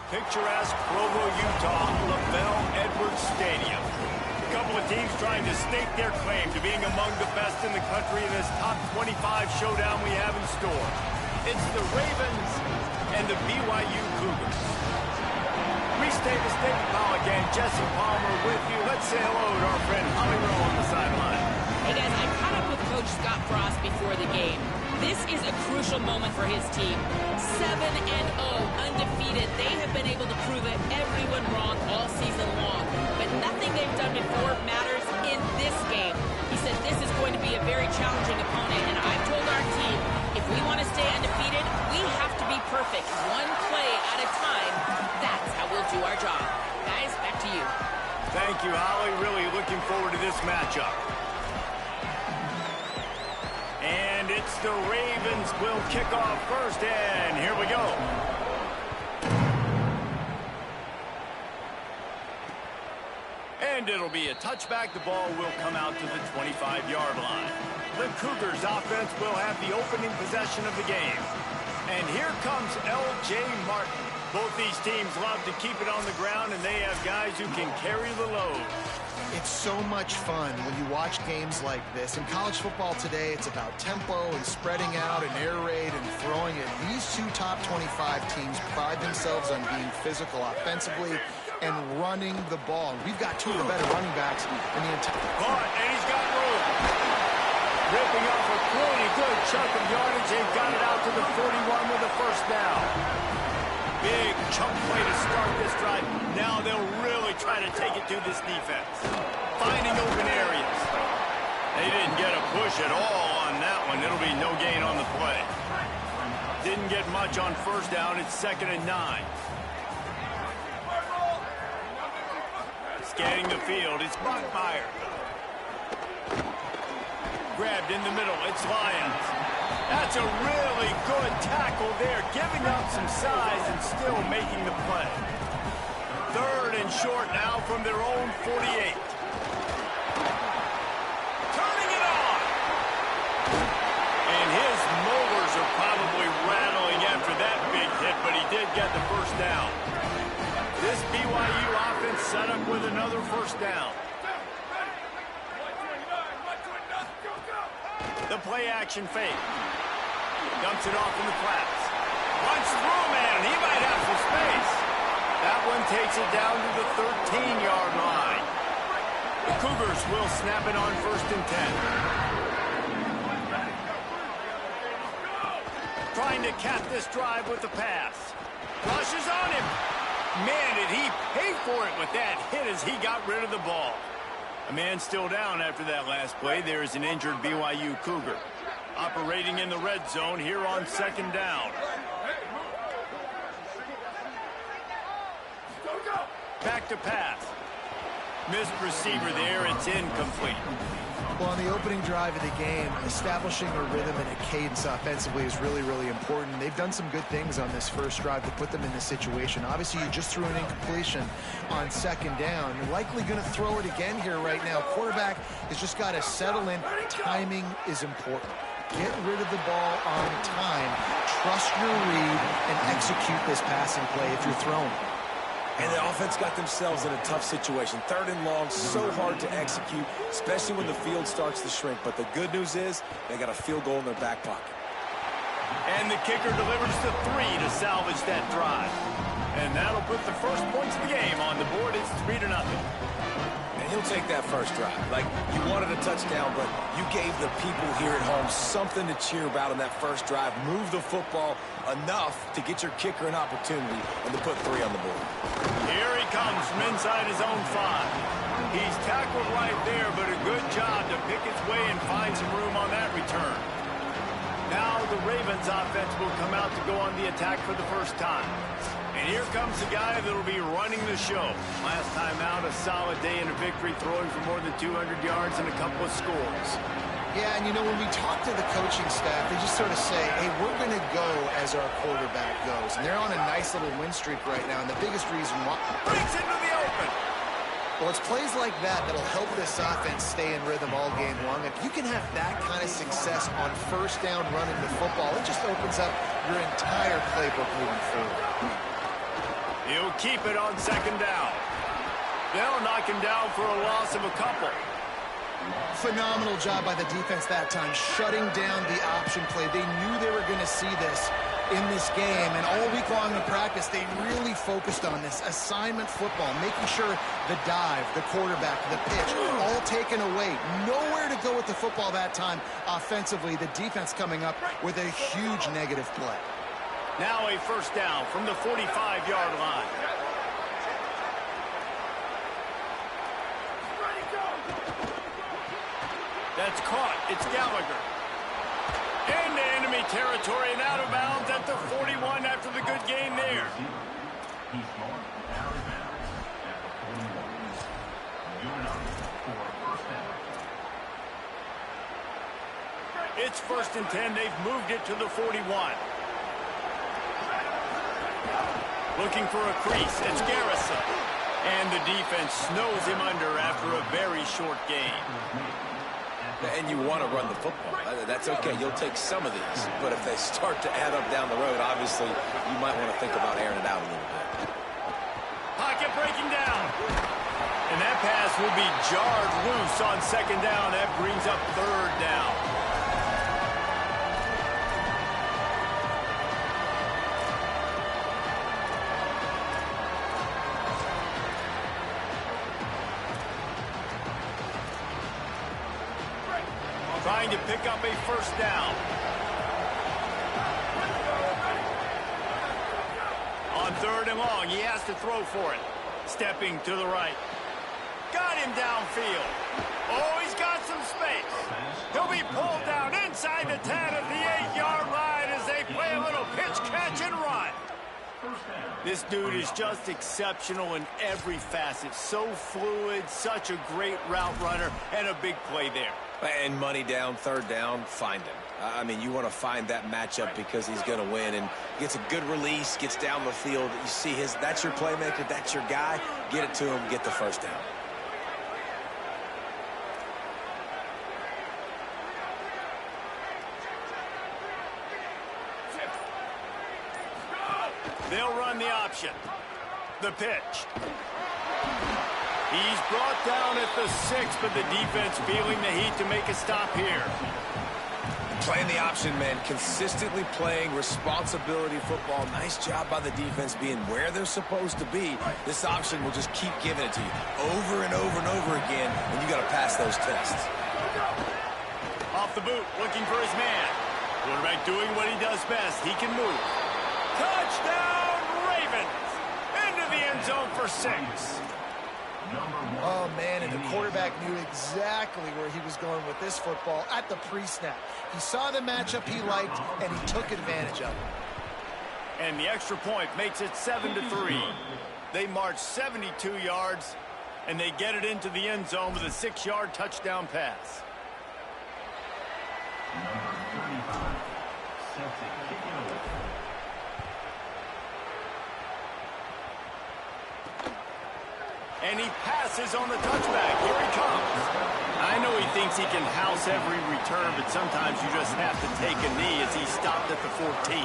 picturesque Provo, Utah, LaBelle Edwards Stadium. A couple of teams trying to stake their claim to being among the best in the country in this top 25 showdown we have in store. It's the Ravens and the BYU Cougars. Restate the state call again. Jesse Palmer with you. Let's say hello to our friend Holly Rowe on the sideline. Hey guys, I caught up with Coach Scott Frost before the game. This is a crucial moment for his team. 7-0, undefeated. They have been able to prove it everyone wrong all season long. But nothing they've done before matters in this game. He said this is going to be a very challenging opponent, and I've told our team, if we want to stay undefeated, we have to be perfect, one play at a time. That's how we'll do our job. Guys, back to you. Thank you, Holly. Really looking forward to this matchup. And it's the Ravens will kick off first, and here we go. And it'll be a touchback. The ball will come out to the 25-yard line. The Cougars offense will have the opening possession of the game. And here comes L.J. Martin. Both these teams love to keep it on the ground, and they have guys who can carry the load. It's so much fun when you watch games like this. In college football today, it's about tempo and spreading out and air raid and throwing it. These two top 25 teams pride themselves on being physical offensively and running the ball. We've got two of the better running backs in the entire... And he's got room. Ripping off a pretty good chunk of yardage. They've got it out to the 41 with a first down. Big chunk play to start this drive. Now they'll really try to take it to this defense. Finding open areas. They didn't get a push at all on that one. It'll be no gain on the play. Didn't get much on first down. It's 2nd and 9. Scanning the field. It's Buckmeyer. Grabbed in the middle. It's Lyons. That's a really good tackle there, giving up some size and still making the play. 3rd and short now from their own 48. Turning it on. And his molars are probably rattling after that big hit, but he did get the first down. This BYU offense set up with another first down. The play-action fake. Dumps it off in the flats. Runs through, man. He might have some space. That one takes it down to the 13-yard line. The Cougars will snap it on 1st and 10. Trying to cap this drive with the pass. Rushes on him. Man, did he pay for it with that hit as he got rid of the ball. A man still down after that last play. There is an injured BYU Cougar. Operating in the red zone here on 2nd down. Back to pass. Missed receiver there. It's incomplete. Well, on the opening drive of the game, establishing a rhythm and a cadence offensively is really, really important. They've done some good things on this first drive to put them in this situation. Obviously, you just threw an incompletion on 2nd down. You're likely going to throw it again here right now. Quarterback has just got to settle in. Timing is important. Get rid of the ball on time. Trust your read and execute this passing play if you're throwing. And the offense got themselves in a tough situation. 3rd and long, so hard to execute, especially when the field starts to shrink. But the good news is they got a field goal in their back pocket. And the kicker delivers the 3 to salvage that drive. And that'll put the first points of the game on the board. It's 3-0. And he'll take that first drive. Like, you wanted a touchdown, but you gave the people here at home something to cheer about on that first drive. Move the football enough to get your kicker an opportunity and to put 3 on the board. Here he comes from inside his own 5. He's tackled right there, but a good job to pick his way and find some room on that return. Now the Ravens offense will come out to go on the attack for the first time. And here comes the guy that will be running the show. Last time out, a solid day and a victory, throwing for more than 200 yards and a couple of scores. Yeah, and you know, when we talk to the coaching staff, they just sort of say, hey, we're going to go as our quarterback goes. And they're on a nice little win streak right now, and the biggest reason why... Breaks into the open. Well, it's plays like that that'll help this offense stay in rhythm all game long. If you can have that kind of success on first down running the football, it just opens up your entire playbook moving forward. He'll keep it on second down. They'll knock him down for a loss of a couple. Phenomenal job by the defense that time, shutting down the option play. They knew they were going to see this in this game, and all week long in practice, they really focused on this assignment football, making sure the dive, the quarterback, the pitch, all taken away. Nowhere to go with the football that time offensively. The defense coming up with a huge negative play. Now a first down from the 45-yard line. That's caught. It's Gallagher. Into enemy territory and out of bounds at the 41 after the good game there. It's 1st and 10. They've moved it to the 41. Looking for a crease. It's Garrison. And the defense snows him under after a very short game. And you want to run the football. That's okay. You'll take some of these. But if they start to add up down the road, obviously, you might want to think about airing it out a little bit. Pocket breaking down. And that pass will be jarred loose on second down. That brings up third down. Trying to pick up a first down. On 3rd and long, he has to throw for it. Stepping to the right. Got him downfield. Oh, he's got some space. He'll be pulled down inside the 10 at the 8-yard line as they play a little pitch, catch, and run. This dude is just exceptional in every facet. So fluid, such a great route runner, and a big play there. And money down, 3rd down, find him. I mean, you want to find that matchup because he's going to win, and gets a good release, gets down the field. You see that's your playmaker, that's your guy. Get it to him, get the first down. They'll run the option. The pitch. He's brought down at the 6, but the defense feeling the heat to make a stop here. Playing the option, man. Consistently playing responsibility football. Nice job by the defense being where they're supposed to be. This option will just keep giving it to you over and over and over again, and you got to pass those tests. Off the boot, looking for his man. Quarterback doing what he does best. He can move. Touchdown, Ravens! Into the end zone for 6. Oh, man, and the quarterback knew exactly where he was going with this football at the pre-snap. He saw the matchup he liked, and he took advantage of it. And the extra point makes it 7-3. They march 72 yards, and they get it into the end zone with a 6-yard touchdown pass. And he passes on the touchback. Here he comes. I know he thinks he can house every return, but sometimes you just have to take a knee as he stopped at the 14.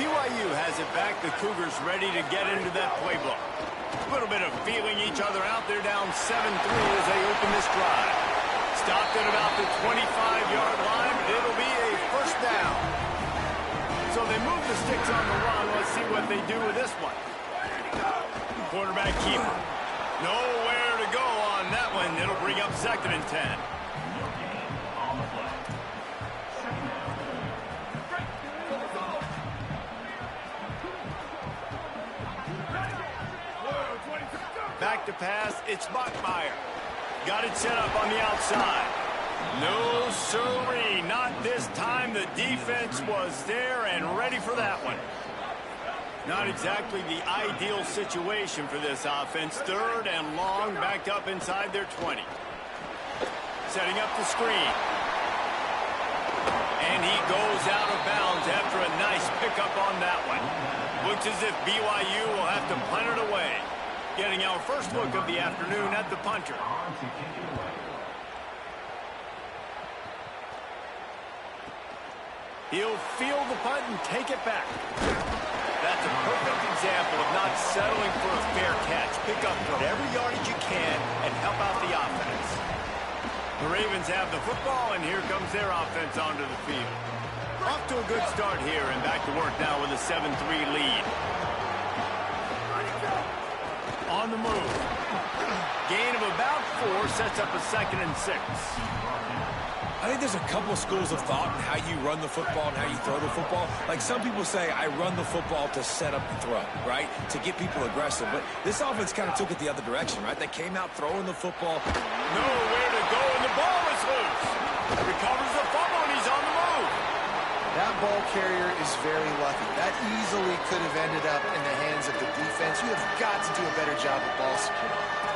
BYU has it back. The Cougars ready to get into that playbook. A little bit of feeling each other out. They're down 7-3 as they open this drive. Stopped at about the 25-yard line, but it'll be a first down. So they move the sticks on the run. Let's see what they do with this one. Quarterback keeper. Nowhere to go on that one. It'll bring up 2nd and 10. Back to pass. It's Bachmeier. Got it set up on the outside. No siree. Not this time. The defense was there and ready for that one. Not exactly the ideal situation for this offense. 3rd and long, backed up inside their 20. Setting up the screen. And he goes out of bounds after a nice pickup on that one. Looks as if BYU will have to punt it away. Getting our first look of the afternoon at the punter. He'll field the punt and take it back. That's a perfect example of not settling for a fair catch. Pick up whatever yardage you can and help out the offense. The Ravens have the football, and here comes their offense onto the field. Off to a good start here, and back to work now with a 7-3 lead. On the move. Gain of about 4 sets up a 2nd and 6. I think there's a couple of schools of thought in how you run the football and how you throw the football. Like some people say, I run the football to set up the throw, right? To get people aggressive. But this offense kind of took it the other direction, right? They came out throwing the football. Nowhere to go, and the ball is loose. Recovers the fumble, and he's on the move. That ball carrier is very lucky. That easily could have ended up in the hands of the defense. You have got to do a better job of ball security.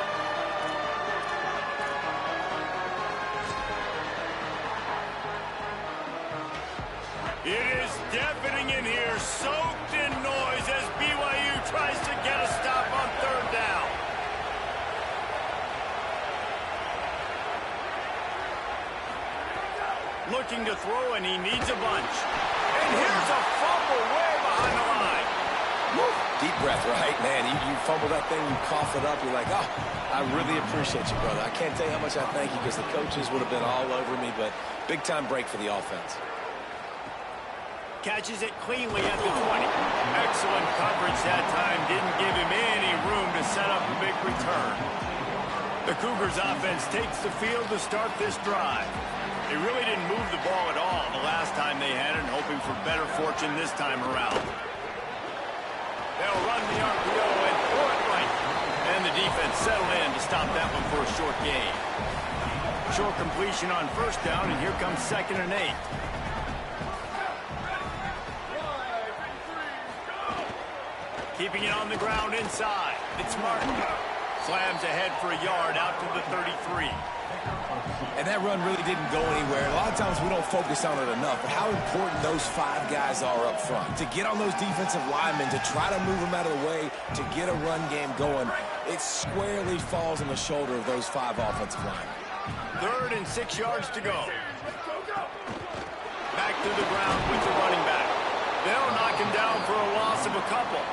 It is deafening in here, soaked in noise as BYU tries to get a stop on 3rd down. Looking to throw, and he needs a bunch. And here's a fumble way behind the line. Woo. Deep breath, right? Man, you fumble that thing, you cough it up, you're like, oh, I really appreciate you, brother. I can't tell you how much I thank you because the coaches would have been all over me, but big-time break for the offense. Catches it cleanly at the 20. Excellent coverage that time. Didn't give him any room to set up a big return. The Cougars offense takes the field to start this drive. They really didn't move the ball at all the last time they had it, hoping for better fortune this time around. They'll run the RPO and throw it right. And the defense settled in to stop that one for a short gain. Short completion on 1st down, and here comes 2nd and 8. Keeping it on the ground inside. It's Martin. Slams ahead for a yard out to the 33. And that run really didn't go anywhere. A lot of times we don't focus on it enough, but how important those 5 guys are up front. To get on those defensive linemen, to try to move them out of the way, to get a run game going, it squarely falls on the shoulder of those 5 offensive linemen. 3rd and 6 yards to go. Back to the ground with the running back. They'll knock him down for a loss of a couple.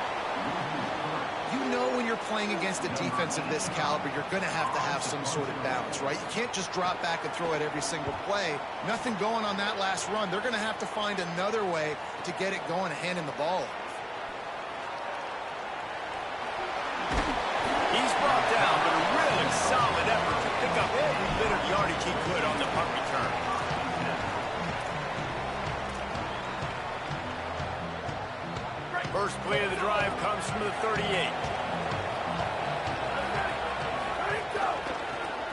You know when you're playing against a defense of this caliber, you're going to have some sort of balance, right? You can't just drop back and throw it every single play. Nothing going on that last run. They're going to have to find another way to get it going, handing the ball off. He's brought down, but a really solid effort to pick up every bit of yardage he could on the punt return. First play of the drive comes from the 38.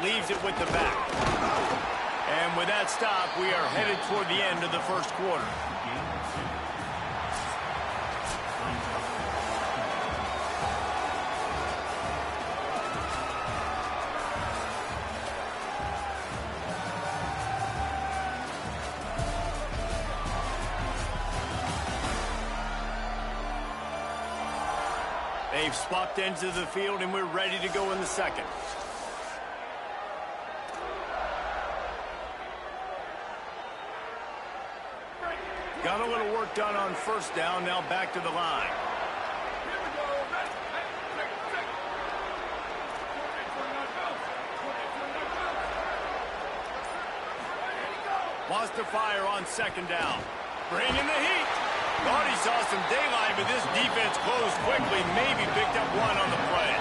Leaves it with the back. And with that stop, we are headed toward the end of the 1st quarter. They've swapped ends of the field, and we're ready to go in the 2nd. Got a little work done on 1st down, now back to the line. Wants to fire on 2nd down. Bringing the heat. Thought he saw some daylight, but this defense closed quickly, maybe picked up one on the play.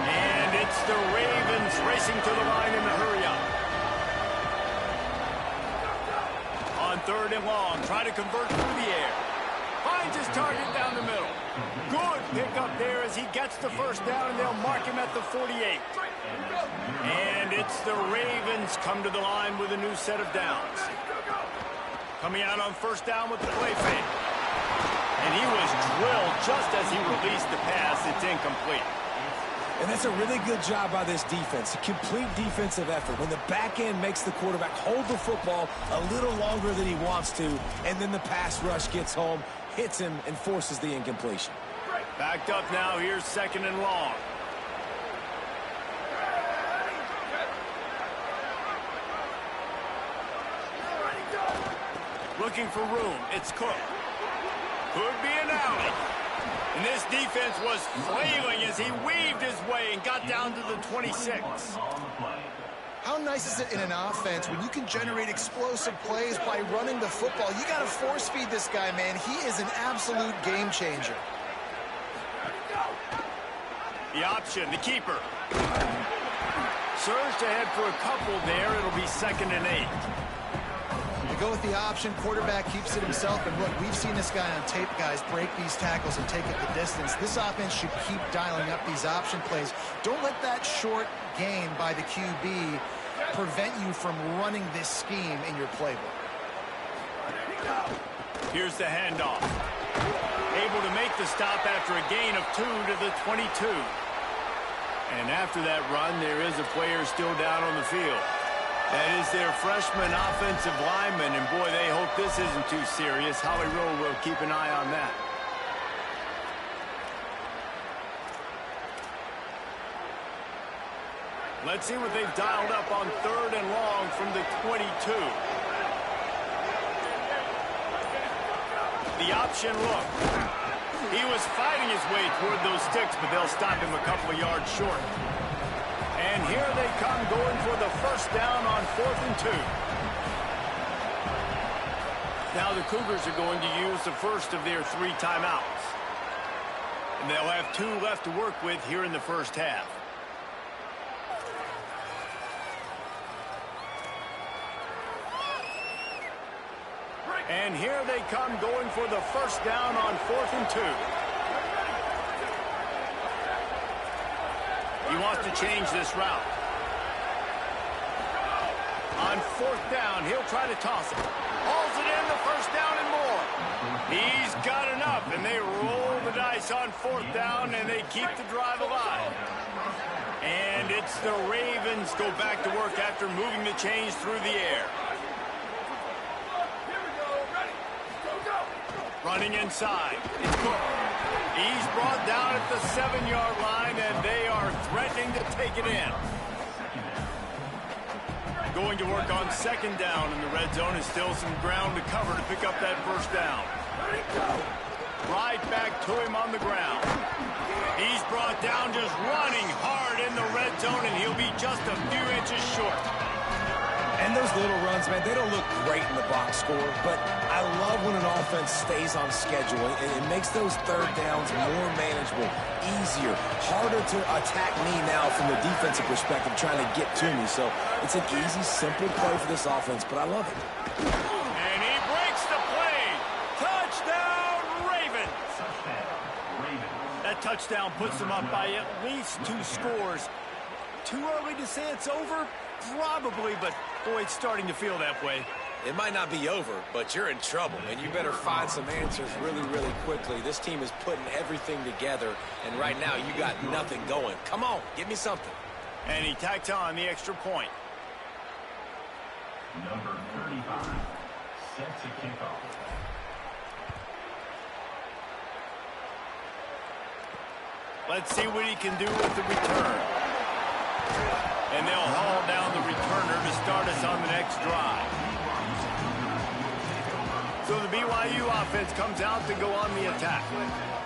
And it's the Ravens racing to the line in the hurry up. On 3rd and long, trying to convert through the air. Finds his target down the middle. Good pickup there as he gets the 1st down, and they'll mark him at the 48. And it's the Ravens come to the line with a new set of downs. Coming out on 1st down with the play fake. And he was drilled just as he released the pass. It's incomplete. And that's a really good job by this defense. A complete defensive effort. When the back end makes the quarterback hold the football a little longer than he wants to, and then the pass rush gets home, hits him, and forces the incompletion. Backed up now. Here's 2nd and long. Looking for room. It's Cook. Could be an alley. And this defense was flailing as he weaved his way and got down to the 26. How nice is it in an offense when you can generate explosive plays by running the football? You got to force feed this guy, man. He is an absolute game changer. The option, the keeper. Surged ahead for a couple there. It'll be 2nd and 8. You go with the option, quarterback keeps it himself, and look, we've seen this guy on tape, guys, break these tackles and take it the distance. This offense should keep dialing up these option plays. Don't let that short gain by the QB prevent you from running this scheme in your playbook. Here's the handoff. Able to make the stop after a gain of 2 to the 22. And after that run, there is a player still down on the field. That is their freshman offensive lineman, and boy, they hope this isn't too serious. Holly Rowe will keep an eye on that. Let's see what they've dialed up on 3rd and long from the 22. The option look. He was fighting his way toward those sticks, but they'll stop him a couple of yards short. And here they come going for the 1st down on 4th and 2. Now the Cougars are going to use the first of their 3 timeouts. And they'll have 2 left to work with here in the first half. And here they come going for the 1st down on 4th and 2. He wants to change this route. On 4th down, he'll try to toss it. Hauls it in, the 1st down and more. He's got enough, and they roll the dice on 4th down, and they keep the drive alive. And it's the Ravens go back to work after moving the chains through the air. Running inside. It's Cook. He's brought down at the 7-yard line, and they are threatening to take it in. Going to work on 2nd down, and the red zone is still some ground to cover to pick up that 1st down. Right back to him on the ground. He's brought down just running hard in the red zone, and he'll be just a few inches short. And those little runs, man, they don't look great in the box score, but I love when an offense stays on schedule, and it makes those 3rd downs more manageable, easier, harder to attack me now from the defensive perspective trying to get to me. So it's an easy, simple play for this offense, but I love it. And he breaks the play. Touchdown, Ravens. That touchdown puts them up by at least 2 scores. Too early to say it's over? Probably, but boy, it's starting to feel that way. It might not be over, but you're in trouble, and you better find some answers really, really quickly. This team is putting everything together, and right now you got nothing going. Come on, give me something. And he tacks on the extra point. Number 35, set to kick off. Let's see what he can do with the return. And they'll haul down the returner to start us on the next drive. So the BYU offense comes out to go on the attack.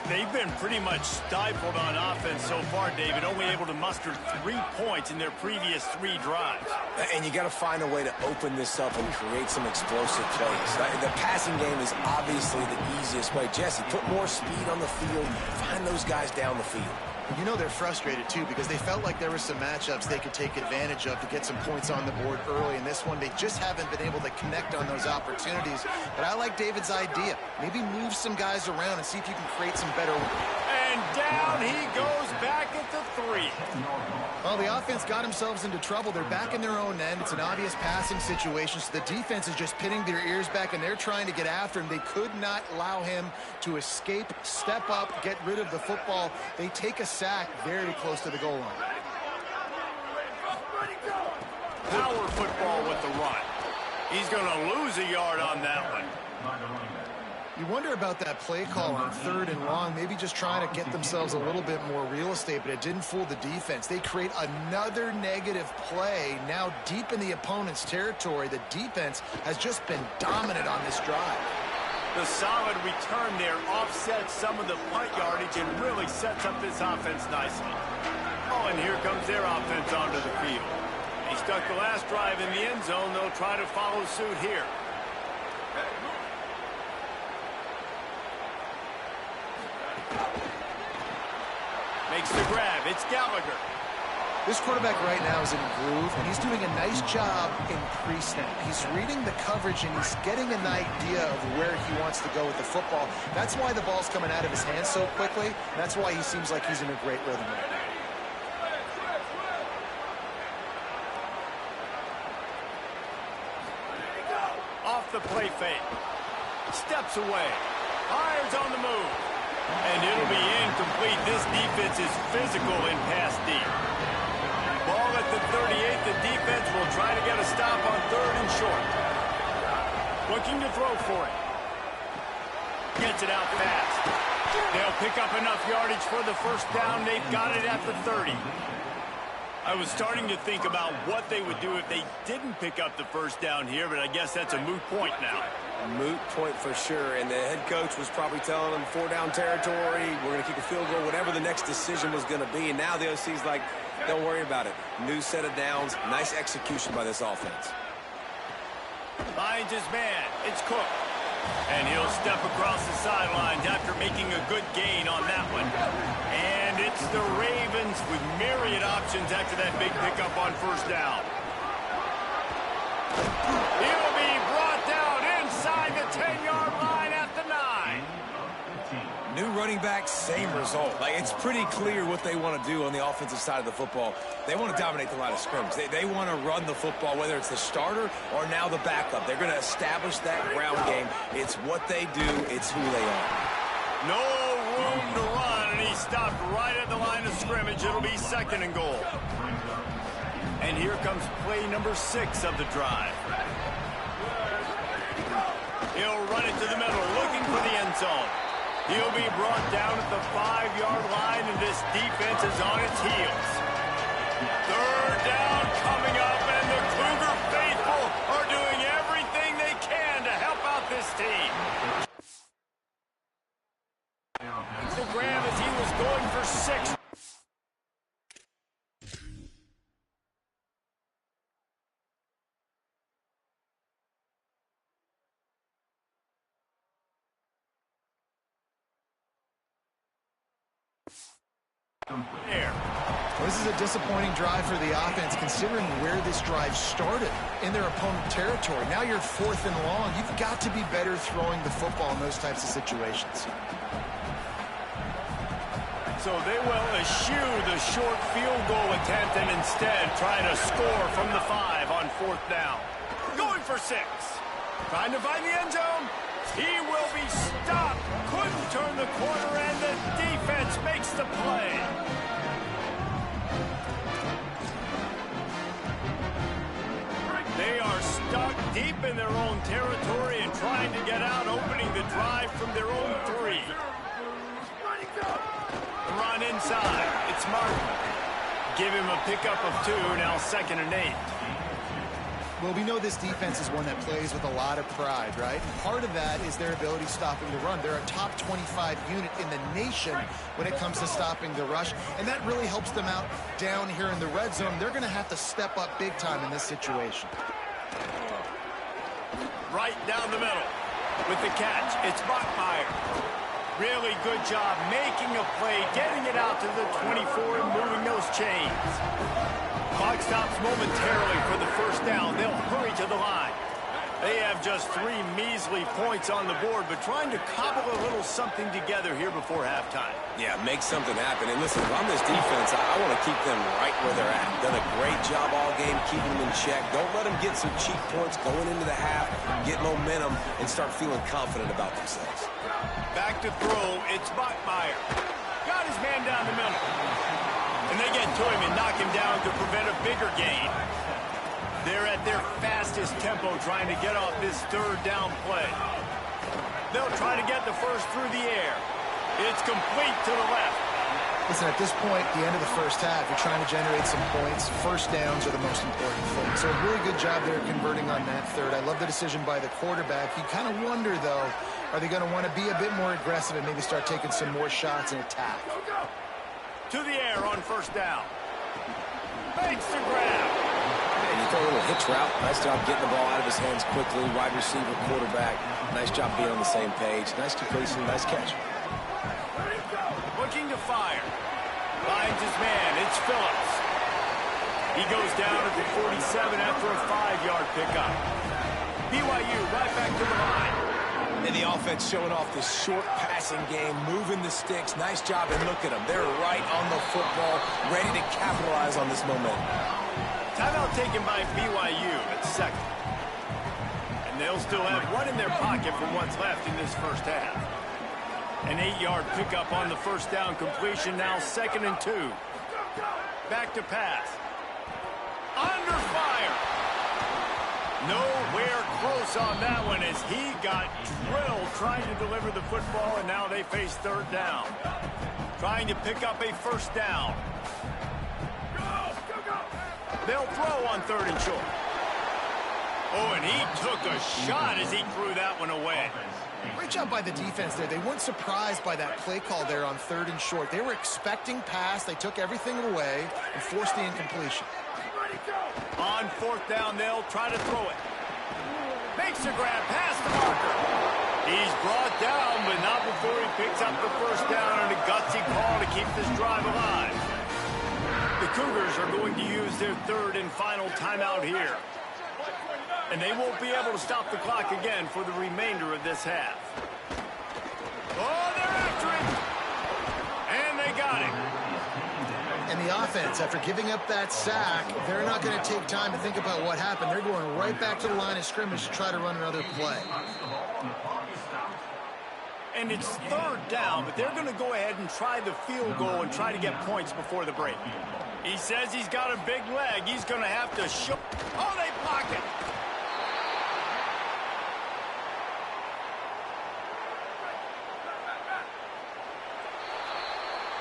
They've been pretty much stifled on offense so far, David, only able to muster 3 points in their previous 3 drives. And you got to find a way to open this up and create some explosive plays. The passing game is obviously the easiest way. Jesse, put more speed on the field. Find those guys down the field. You know they're frustrated, too, because they felt like there were some matchups they could take advantage of to get some points on the board early. In this one, they just haven't been able to connect on those opportunities. But I like David's idea. Maybe move some guys around and see if you can create some better... And down he goes back at the 3. Well, the offense got themselves into trouble. They're back in their own end. It's an obvious passing situation, so the defense is just pinning their ears back, and they're trying to get after him. They could not allow him to escape, step up, get rid of the football. They take a sack very close to the goal line. Power football with the run. He's going to lose a yard on that one. You wonder about that play call on 3rd and long, maybe just trying to get themselves a little bit more real estate, but it didn't fool the defense. They create another negative play now deep in the opponent's territory. The defense has just been dominant on this drive. The solid return there offsets some of the punt yardage and really sets up this offense nicely. Oh, and here comes their offense onto the field. They stuck the last drive in the end zone. They'll try to follow suit here. Makes the grab. It's Gallagher. This quarterback right now is in groove, and he's doing a nice job in pre-snap. He's reading the coverage, and he's getting an idea of where he wants to go with the football. That's why the ball's coming out of his hands so quickly. And that's why he seems like he's in a great rhythm right now. Off the play fake. Steps away. Fires on the move. And it'll be incomplete. This defense is physical in pass deep. Ball at the 38. The defense will try to get a stop on 3rd and short. Looking to throw for it. Gets it out fast. They'll pick up enough yardage for the first down. They've got it at the 30. I was starting to think about what they would do if they didn't pick up the first down here, but I guess that's a moot point now. Moot point for sure, and the head coach was probably telling them 4-down territory, we're going to kick a field goal, whatever the next decision was going to be, and now the OC's like, don't worry about it. New set of downs, nice execution by this offense. Finds his man, it's Cook. And he'll step across the sidelines after making a good gain on that one. And it's the Ravens with myriad options after that big pickup on first down. He'll be brought down inside the 10-yard line at the 9. New running back, same result. Like, it's pretty clear what they want to do on the offensive side of the football. They want to dominate the line of scrimmage. They want to run the football, whether it's the starter or now the backup. They're going to establish that ground game. It's what they do. It's who they are. No room to run, and he stopped right at the line of scrimmage. It'll be 2nd and goal. And here comes play number 6 of the drive. He'll run it to the middle, looking for the end zone. He'll be brought down at the 5-yard line, and this defense is on its heels. 3rd down coming up, and the Cougar faithful are doing everything they can to help out this team. The grab as he was going for 6. Well, this is a disappointing drive for the offense, considering where this drive started in their opponent territory. Now you're 4th and long. You've got to be better throwing the football in those types of situations. So they will eschew the short field goal attempt and instead try to score from the 5 on 4th down. Going for 6. Trying to find the end zone. He will be stopped. Couldn't turn the corner, and the defense makes the play. They are stuck deep in their own territory and trying to get out, opening the drive from their own 3. Run inside. It's Martin. Give him a pickup of 2, now 2nd and 8. Well, we know this defense is one that plays with a lot of pride, right? Part of that is their ability stopping the run. They're a top 25 unit in the nation when it comes to stopping the rush, and that really helps them out down here in the red zone. They're going to have to step up big time in this situation. Right down the middle with the catch. It's Bachmeier. Really good job making a play, getting it out to the 24 and moving those chains. Clock stops momentarily for the first down. They'll hurry to the line. They have just 3 measly points on the board, but trying to cobble a little something together here before halftime. Yeah, make something happen. And listen, if I'm this defense, I want to keep them right where they're at. Done a great job all game keeping them in check. Don't let them get some cheap points going into the half, get momentum, and start feeling confident about themselves. Back to throw. It's Bachmeier. Got his man down the middle. And they get to him and knock him down to prevent a bigger gain. They're at their fastest tempo trying to get off this 3rd down play. They'll try to get the first through the air. It's complete to the left. Listen, at this point, the end of the first half, you're trying to generate some points. First downs are the most important thing. So a really good job there converting on that third. I love the decision by the quarterback. You kind of wonder, though, are they going to want to be a bit more aggressive and maybe start taking some more shots and attack? To the air on first down. Fakes the grab. And you throw a little hitch route. Nice job getting the ball out of his hands quickly. Wide receiver, quarterback. Nice job being on the same page. Nice completion, nice catch. Looking to fire. Finds his man. It's Phillips. He goes down at the 47 after a 5-yard pickup. BYU right back to the line. And the offense showing off the short passing game, moving the sticks. Nice job, and look at them. They're right on the football, ready to capitalize on this momentum. Timeout taken by BYU at second. And they'll still have one in their pocket from what's left in this first half. An 8-yard pickup on the first down completion, now 2nd and 2. Back to pass. Under fire. Nowhere close on that one as he got drilled trying to deliver the football, and now they face third down. Trying to pick up a first down. They'll throw on 3rd and short. Oh, and he took a shot as he threw that one away. Great job by the defense there. They weren't surprised by that play call there on 3rd and short. They were expecting pass. They took everything away and forced the incompletion. On 4th down, they'll try to throw it. Makes a grab past the marker. He's brought down, but not before he picks up the first down and a gutsy call to keep this drive alive. The Cougars are going to use their 3rd and final timeout here. And they won't be able to stop the clock again for the remainder of this half. Oh, they're after it. And they got him. And the offense, after giving up that sack, they're not going to take time to think about what happened. They're going right back to the line of scrimmage to try to run another play. And it's 3rd down, but they're going to go ahead and try the field goal and try to get points before the break. He says he's got a big leg. He's going to have to show. Oh, they block it.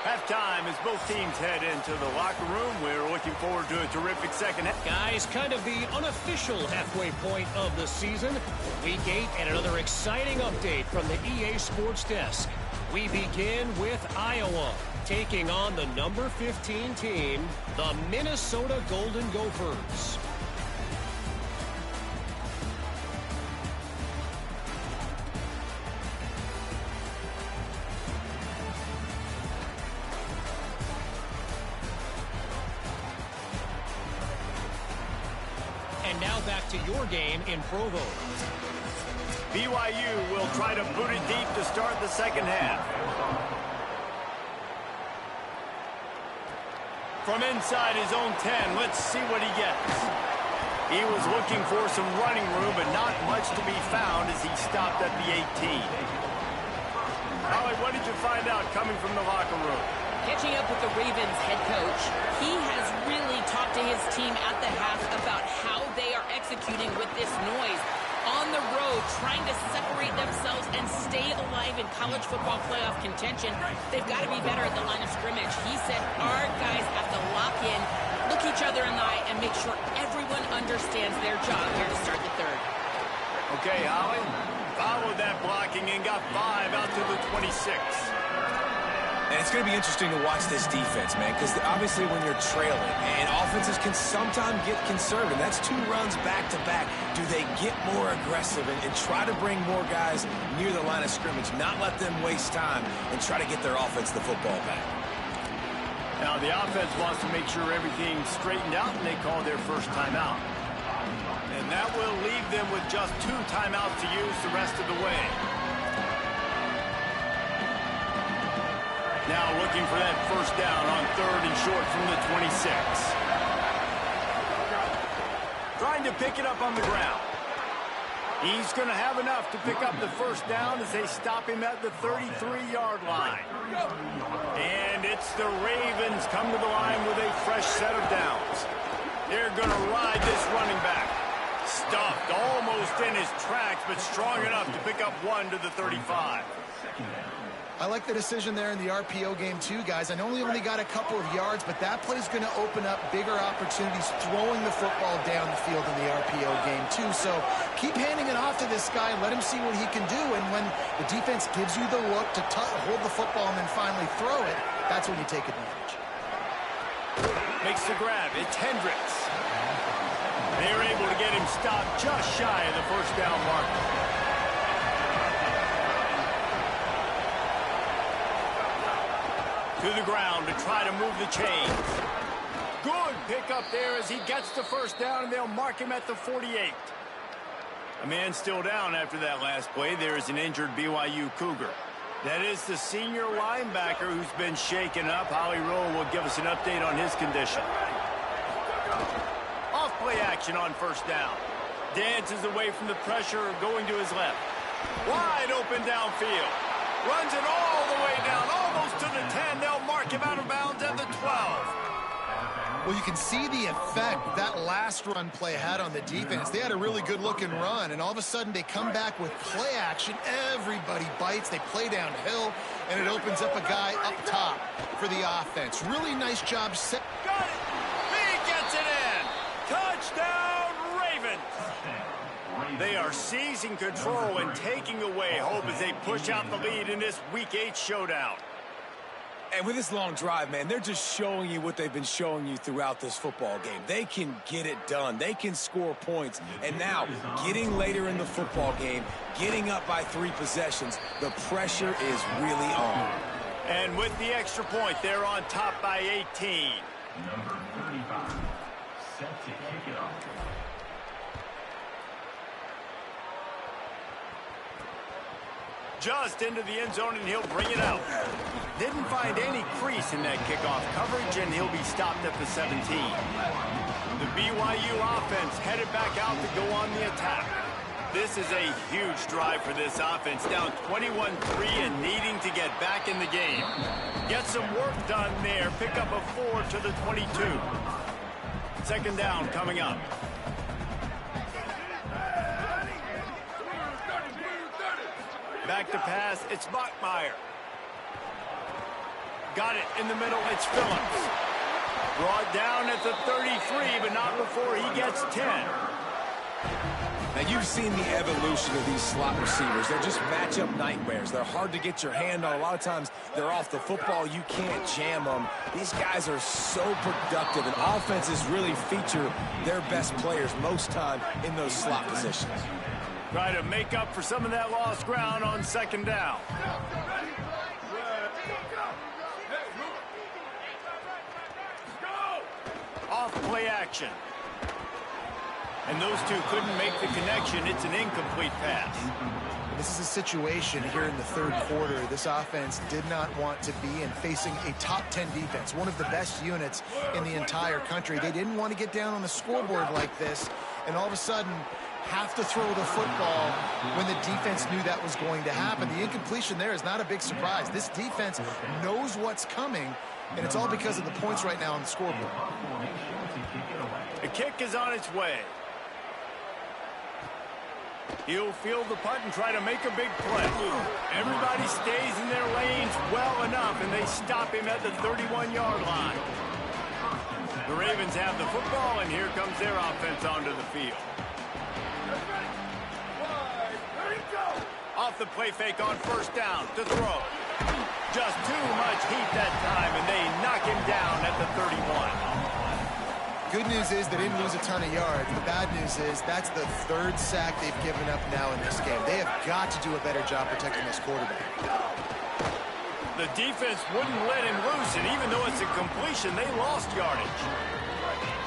Halftime as both teams head into the locker room. We're looking forward to a terrific second half. Guys, kind of the unofficial halfway point of the season. Week 8 and another exciting update from the EA Sports Desk. We begin with Iowa taking on the number 15 team, the Minnesota Golden Gophers. And now back to your game in Provo. BYU will try to boot it deep to start the second half. From inside his own 10, let's see what he gets. He was looking for some running room, but not much to be found as he stopped at the 18. Holly, what did you find out coming from the locker room? Catching up with the Ravens head coach, he has really talked to his team at the half about how they are executing with this noise. On the road, trying to separate themselves and stay alive in college football playoff contention. They've got to be better at the line of scrimmage. He said our guys have to lock in, look each other in the eye, and make sure everyone understands their job here to start the third. Okay, Holly. Followed that blocking and got 5 out to the 26. And it's going to be interesting to watch this defense, man, because obviously when you're trailing, and offenses can sometimes get conservative. That's 2 runs back-to-back. Do they get more aggressive and try to bring more guys near the line of scrimmage, not let them waste time, and try to get their offense the football back? Now, the offense wants to make sure everything's straightened out, and they call their first timeout. And that will leave them with just 2 timeouts to use the rest of the way. Now looking for that first down on 3rd and short from the 26. Trying to pick it up on the ground. He's going to have enough to pick up the first down as they stop him at the 33-yard line. And it's the Ravens come to the line with a fresh set of downs. They're going to ride this running back. stuffed, almost in his tracks, but strong enough to pick up 1 to the 35. I like the decision there in the RPO game too, guys. I know he only got a couple of yards, but that play's going to open up bigger opportunities throwing the football down the field in the RPO game too. So keep handing it off to this guy and let him see what he can do. And when the defense gives you the look to hold the football and then finally throw it, that's when you take advantage. Makes the grab. It's Hendricks. They were able to get him stopped just shy of the first down marker. To the ground to try to move the chains. Good pickup there as he gets the first down, and they'll mark him at the 48. A man still down after that last play. There is an injured BYU Cougar. That is the senior linebacker who's been shaken up. Holly Rowe will give us an update on his condition. Off play action on first down. Dances away from the pressure, going to his left. Wide open downfield. Runs it all the way down, almost to the 10. They'll mark him out of bounds at the 12. Well, you can see the effect that last run play had on the defense. They had a really good-looking run, and all of a sudden they come back with play action. Everybody bites. They play downhill, and it opens up a guy up top for the offense. Really nice job. Got it. He gets it in. Touchdown, Ravens. They are seizing control and taking away hope as they push out the lead in this Week 8 showdown. And with this long drive, man, they're just showing you what they've been showing you throughout this football game. They can get it done. They can score points. And now, getting later in the football game, getting up by 3 possessions, the pressure is really on. And with the extra point, they're on top by 18. Number 35, set to kick it off. Just into the end zone, and he'll bring it out. Didn't find any crease in that kickoff coverage, and he'll be stopped at the 17. The BYU offense headed back out to go on the attack. This is a huge drive for this offense, down 21-3 and needing to get back in the game. Get some work done there. Pick up a 4 to the 22. Second down coming up. Back to pass, it's Bachmeier. Got it in the middle, it's Phillips. Brought down at the 33, but not before he gets 10. Now, you've seen the evolution of these slot receivers. They're just matchup nightmares. They're hard to get your hand on. A lot of times, they're off the football. You can't jam them. These guys are so productive, and offenses really feature their best players most time in those slot positions. Try to make up for some of that lost ground on second down. Off play action. And those two couldn't make the connection. It's an incomplete pass. This is a situation here in the third quarter. This offense did not want to be in facing a top 10 defense, one of the best units in the entire country. They didn't want to get down on the scoreboard like this, and all of a sudden have to throw the football when the defense knew that was going to happen. The incompletion there is not a big surprise. This defense knows what's coming, and it's all because of the points right now on the scoreboard. The kick is on its way. He'll field the punt and try to make a big play. Everybody stays in their lanes well enough, and they stop him at the 31-yard line. The Ravens have the football, and here comes their offense onto the field. Off the play fake on first down to throw. Just too much heat that time, and they knock him down at the 31. Good news is they didn't lose a ton of yards. The bad news is that's the third sack they've given up now in this game. They have got to do a better job protecting this quarterback. The defense wouldn't let him loose, and even though it's a completion, they lost yardage.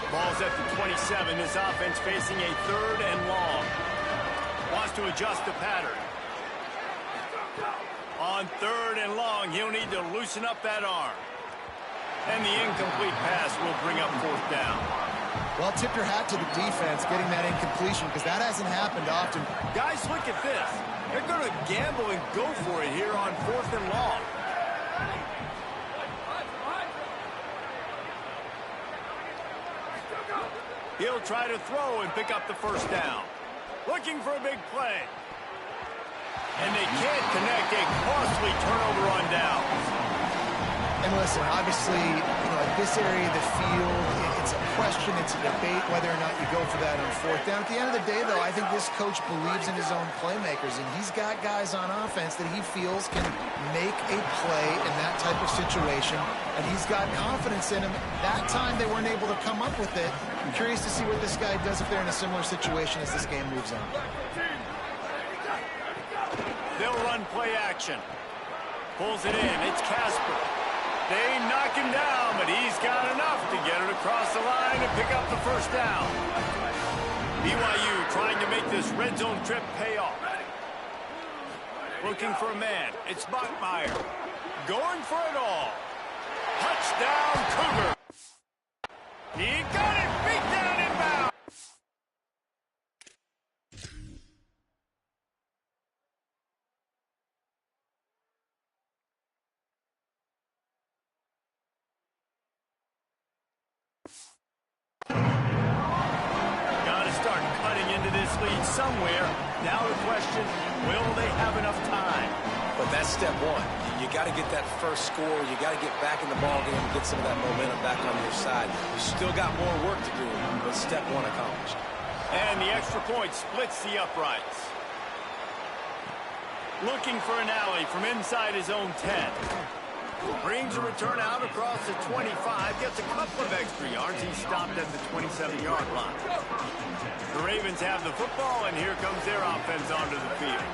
Ball's at the 27. This offense facing a third and long. Wants to adjust the pattern. On third and long, he'll need to loosen up that arm. And the incomplete pass will bring up fourth down. Well, tip your hat to the defense getting that incompletion, because that hasn't happened often. Guys, look at this. They're going to gamble and go for it here on fourth and long. He'll try to throw and pick up the first down. Looking for a big play. And they can't connect. A costly turnover on down. And listen, obviously, at this area of the field, it's a question, it's a debate whether or not you go for that on fourth down. At the end of the day, though, I think this coach believes in his own playmakers, and he's got guys on offense that he feels can make a play in that type of situation, and he's got confidence in him. That time, they weren't able to come up with it. I'm curious to see what this guy does if they're in a similar situation as this game moves on. They'll run play action. Pulls it in. It's Casper. They knock him down, but he's got enough to get it across the line and pick up the first down. BYU trying to make this red zone trip pay off. Looking for a man. It's Bachmeier. Going for it all. Touchdown, Cougar. He got it. Beat down inbound. Lead somewhere. Now the question, will they have enough time? But that's step one. You got to get that first score. You got to get back in the ball game and get some of that momentum back on your side. You still got more work to do, but step one accomplished. And the extra point splits the uprights. Looking for an alley from inside his own 10. Brings a return out across the 25. Gets a couple of extra yards. He's stopped at the 27-yard line. The Ravens have the football, and here comes their offense onto the field.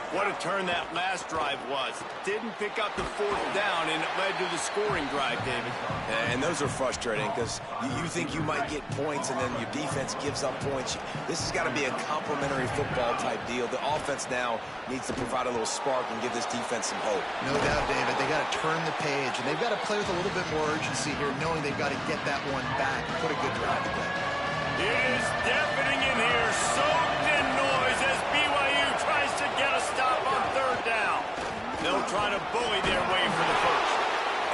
What a turn that last drive was. Didn't pick up the fourth down, and it led to the scoring drive, David. And those are frustrating because you think you might get points, and then your defense gives up points. This has got to be a complementary football type deal. The offense now needs to provide a little spark and give this defense some hope. No doubt, David. They got to turn the page, and they've got to play with a little bit more urgency here, knowing they've got to get that one back and put a good drive together. It is deafening in here, soaked in noise as BYU tries to get a stop on third down. They'll try to bully their way for the first.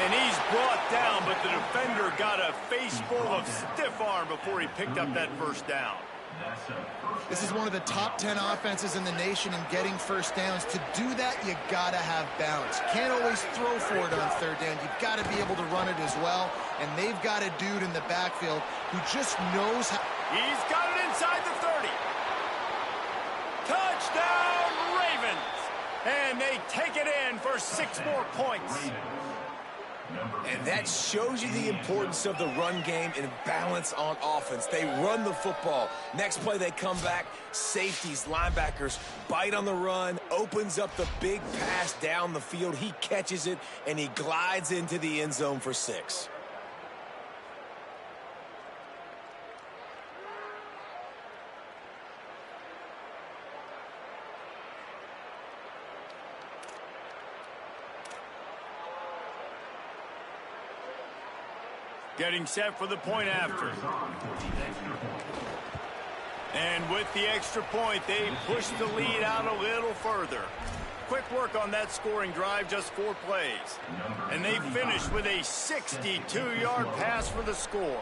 And he's brought down, but the defender got a face full of stiff arm before he picked up that first down. This is one of the top 10 offenses in the nation in getting first downs. To do that, you got to have balance. You can't always throw for it on third down. You've got to be able to run it as well. And they've got a dude in the backfield who just knows how. He's got it inside the 30. Touchdown, Ravens. And they take it in for 6 more points. And that shows you the importance of the run game and balance on offense. They run the football. Next play, they come back. Safeties, linebackers, bite on the run, opens up the big pass down the field. He catches it, and he glides into the end zone for 6. Getting set for the point after. And with the extra point, they push the lead out a little further. Quick work on that scoring drive, just 4 plays. And they finish with a 62-yard pass for the score.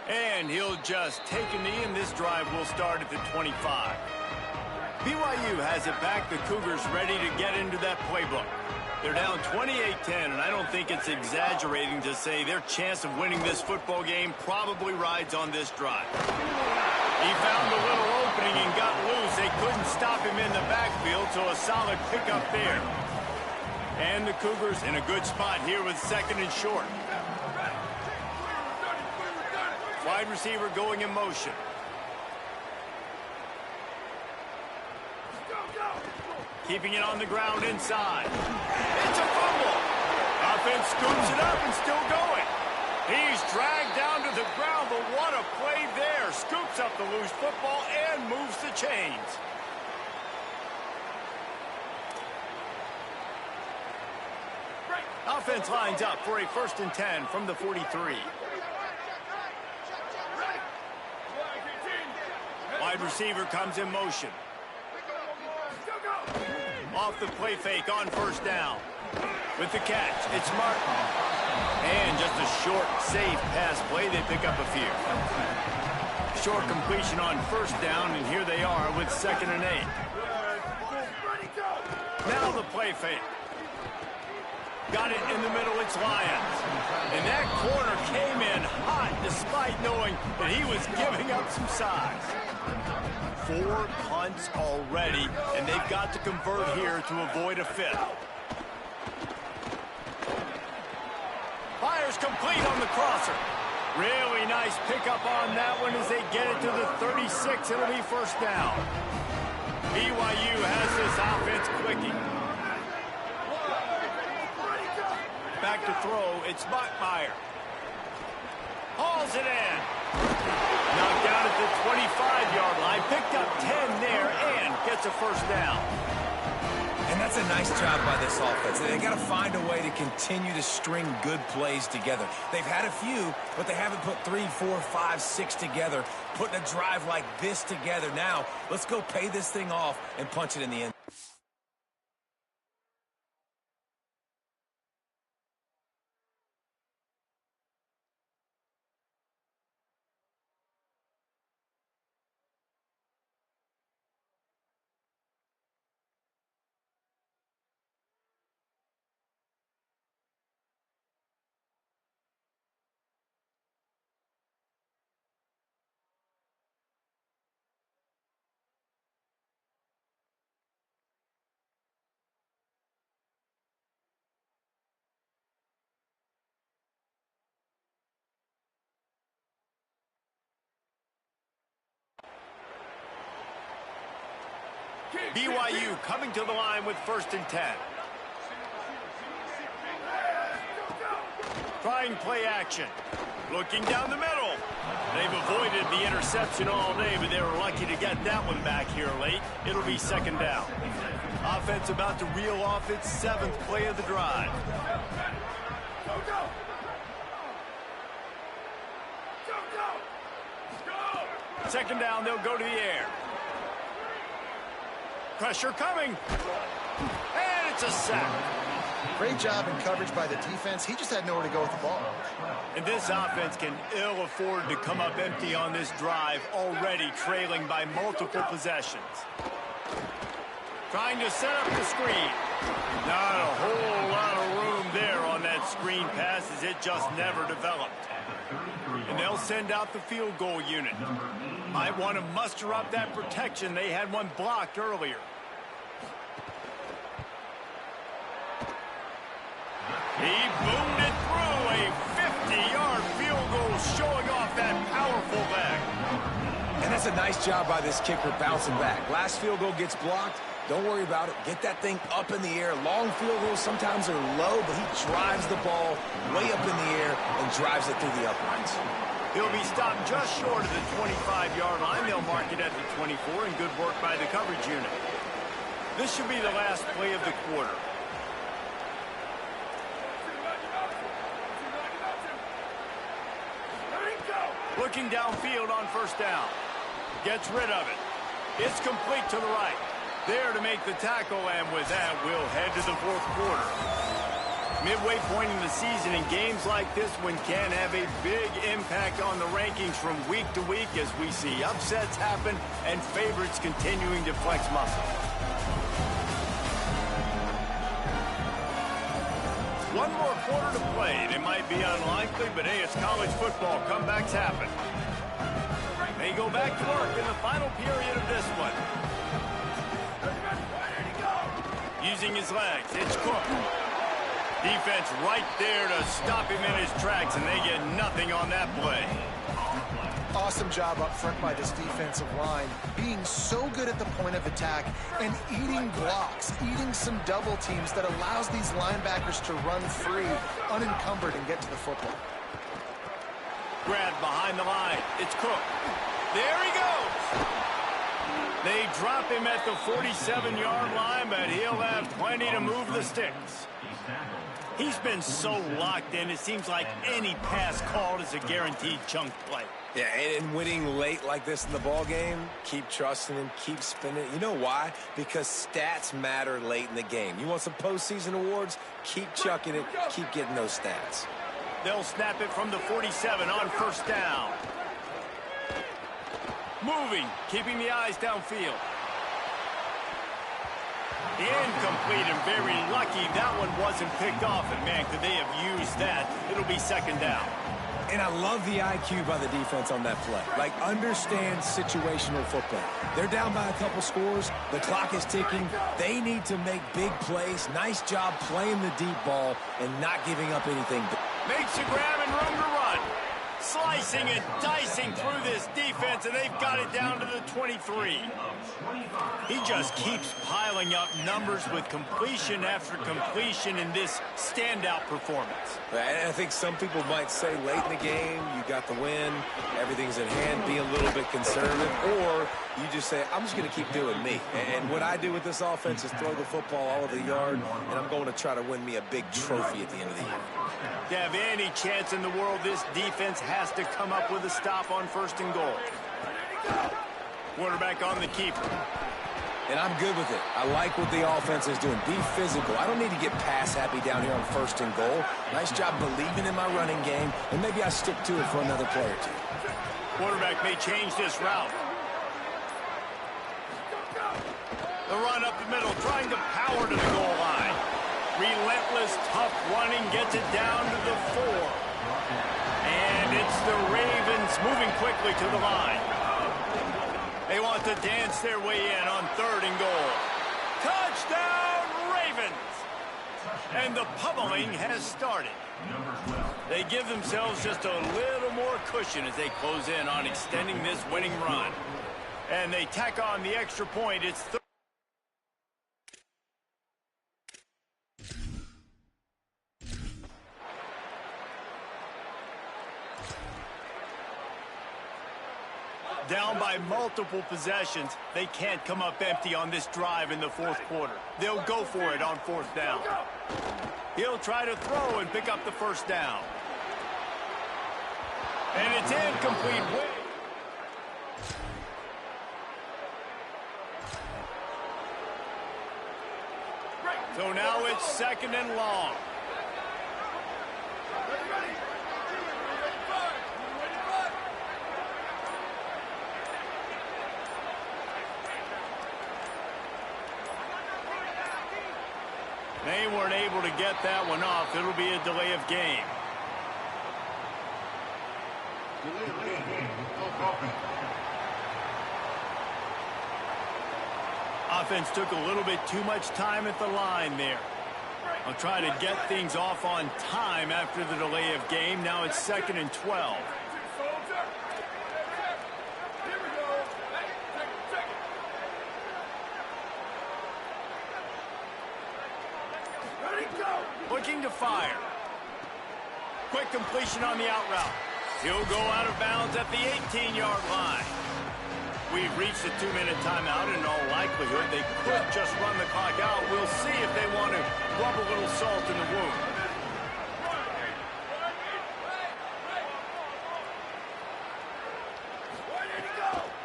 And he'll just take a knee, and this drive will start at the 25. BYU has it back. The Cougars ready to get into that playbook. They're down 28-10, and I don't think it's exaggerating to say their chance of winning this football game probably rides on this drive. He found a little opening and got loose. They couldn't stop him in the backfield, so a solid pickup there. And the Cougars in a good spot here with 2nd and short. Wide receiver going in motion. Keeping it on the ground inside. It's a fumble. Offense scoops it up and still going. He's dragged down to the ground, but what a play there. Scoops up the loose football and moves the chains. Offense lines up for a 1st and 10 from the 43. Wide receiver comes in motion. Off the play fake on 1st down. With the catch, it's Martin. And just a short, safe pass play. They pick up a few. Short completion on first down, and here they are with 2nd and 8. Now the play fake. Got it in the middle, it's Lions. And that corner came in hot despite knowing that he was giving up some size. 4 punts already, and they've got to convert here to avoid a 5th. Fires complete on the crosser. Really nice pickup on that one as they get it to the 36. It'll be first down. BYU has this offense clicking. Back to throw, it's Bachmeier. Hauls it in. Knocked down at the 25-yard line. Picked up 10 there and gets a first down. And that's a nice job by this offense. They got to find a way to continue to string good plays together. They've had a few, but they haven't put 3, 4, 5, 6 together, putting a drive like this together. Now, let's go pay this thing off and punch it in the end. BYU coming to the line with 1st and 10. Trying play action. Looking down the middle. They've avoided the interception all day, but they were lucky to get that one back here late. It'll be 2nd down. Offense about to reel off its 7th play of the drive. Go, go. Go, go. Go. 2nd down, they'll go to the air. Pressure coming. And it's a sack. Great job in coverage by the defense. He just had nowhere to go with the ball. And this offense can ill afford to come up empty on this drive, already trailing by multiple possessions. Trying to set up the screen. Not a whole lot of room there on that screen pass as it just never developed. And they'll send out the field goal unit. Might want to muster up that protection. They had one blocked earlier. He boomed it through a 50-yard field goal, showing off that powerful leg. And that's a nice job by this kicker bouncing back. Last field goal gets blocked. Don't worry about it. Get that thing up in the air. Long field goals sometimes are low, but he drives the ball way up in the air and drives it through the uprights. He'll be stopped just short of the 25-yard line. They'll mark it at the 24, and good work by the coverage unit. This should be the last play of the quarter. Looking downfield on 1st down. Gets rid of it. It's complete to the right. There to make the tackle, and with that, we'll head to the 4th quarter. Midway point in the season, and games like this one can have a big impact on the rankings from week to week as we see upsets happen and favorites continuing to flex muscle. One more quarter to play. They might be unlikely, but hey, it's college football. Comebacks happen. They go back to work in the final period of this one. Using his legs, it's Cook. Defense right there to stop him in his tracks, and they get nothing on that play. Awesome job up front by this defensive line, being so good at the point of attack and eating blocks, eating some double teams that allows these linebackers to run free, unencumbered, and get to the football. Grab behind the line. It's Cook. There he goes. They drop him at the 47-yard line, but he'll have plenty to move the sticks. He's been so locked in, it seems like any pass called is a guaranteed chunk play. Yeah, and winning late like this in the ball game, keep trusting him, keep spinning. You know why? Because stats matter late in the game. You want some postseason awards? Keep chucking it, keep getting those stats. They'll snap it from the 47 on first down. Moving, keeping the eyes downfield. Incomplete and very lucky that one wasn't picked off. And, man, could they have used that? It'll be second down. And I love the IQ by the defense on that play. Like, understand situational football. They're down by a couple scores. The clock is ticking. They need to make big plays. Nice job playing the deep ball and not giving up anything. Makes a grab and room to run. Slicing and dicing through this defense, and they've got it down to the 23. He just keeps piling up numbers with completion after completion in this standout performance. And I think some people might say late in the game, you got the win, everything's at hand, be a little bit conservative, or you just say, I'm just going to keep doing me. And what I do with this offense is throw the football all over the yard, and I'm going to try to win me a big trophy at the end of the year. To have any chance in the world, this defense has to come up with a stop on first and goal. Quarterback on the keeper. And I'm good with it. I like what the offense is doing. Be physical. I don't need to get pass happy down here on first and goal. Nice job believing in my running game, and maybe I stick to it for another play or two. Quarterback may change this route. The run up the middle, trying to power to the goal line. Relentless, tough running, gets it down to the 4. And it's the Ravens moving quickly to the line. They want to dance their way in on third and goal. Touchdown, Ravens! And the pummeling has started. They give themselves just a little more cushion as they close in on extending this winning run. And they tack on the extra point. It's third. Down by multiple possessions, they can't come up empty on this drive in the fourth quarter. They'll go for it on fourth down. He'll try to throw and pick up the first down. And it's incomplete. So now it's second and long. They weren't able to get that one off. It'll be a delay of game. Offense took a little bit too much time at the line there. I'll try to get things off on time after the delay of game. Now it's second and 12. Looking to fire. Quick completion on the out route. He'll go out of bounds at the 18-yard line. We've reached a 2-minute timeout. In all likelihood, they could just run the clock out. We'll see if they want to rub a little salt in the wound.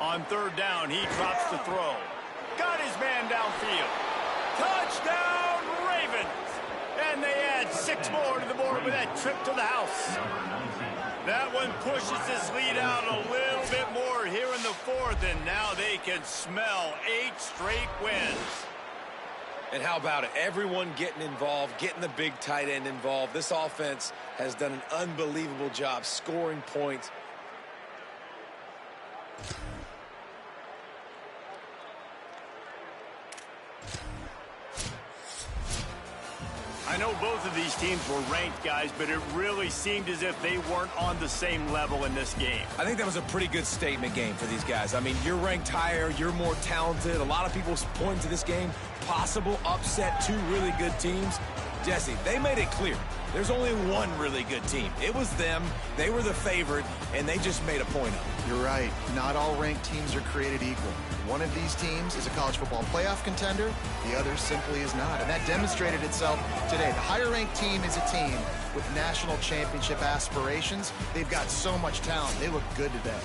On third down, he drops the throw. Got his man downfield. Touchdown, Ravens! And they add 6 more to the board with that trip to the house. That one pushes this lead out a little bit more here in the fourth, and now they can smell 8 straight wins. And how about it? Everyone getting involved, getting the big tight end involved. This offense has done an unbelievable job scoring points. I know both of these teams were ranked, guys, but it really seemed as if they weren't on the same level in this game. I think that was a pretty good statement game for these guys. I mean, you're ranked higher, you're more talented. A lot of people point to this game, possible upset, 2 really good teams. Jesse, they made it clear. There's only one really good team. It was them. They were the favorite, and they just made a point of it. You're right. Not all ranked teams are created equal. One of these teams is a college football playoff contender. The other simply is not. And that demonstrated itself today. The higher-ranked team is a team with national championship aspirations. They've got so much talent. They look good today.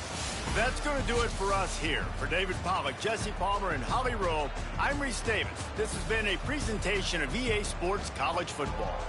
That's going to do it for us here. For David Pollack, Jesse Palmer, and Holly Rowe, I'm Reese Davis. This has been a presentation of EA Sports College Football.